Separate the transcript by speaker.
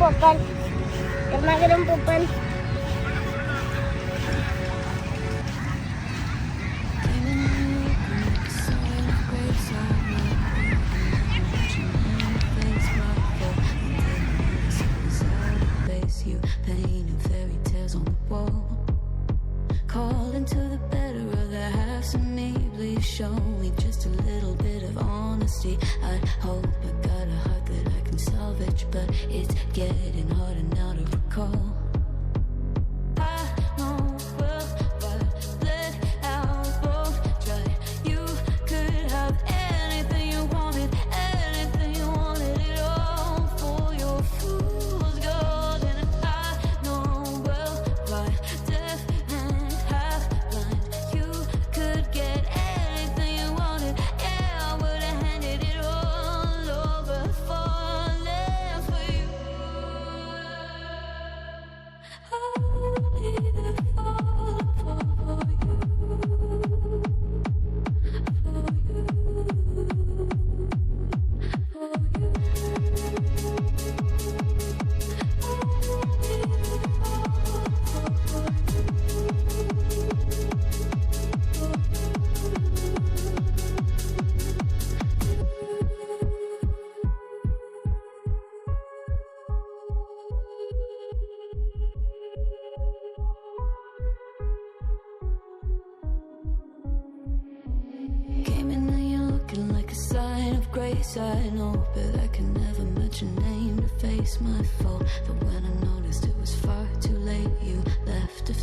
Speaker 1: Popan. Termaga ng Popan.
Speaker 2: You painting fairy tales on the wall, calling to the better of the halves of me. Please show me just a little bit of honesty. I'd hope I got a heart that I can salvage, but it's getting harder now to recall. I know well, but let out both try. You could have anything you wanted it all for your fool's gold. And I know well why deaf and half blind. You could get anything you wanted. Yeah, I would have handed it all over, falling for you. I would either fall for you, Came in and you're looking like a sign of grace. I know, but I can never match your name to face my fault. But when I noticed it was far too late, you left a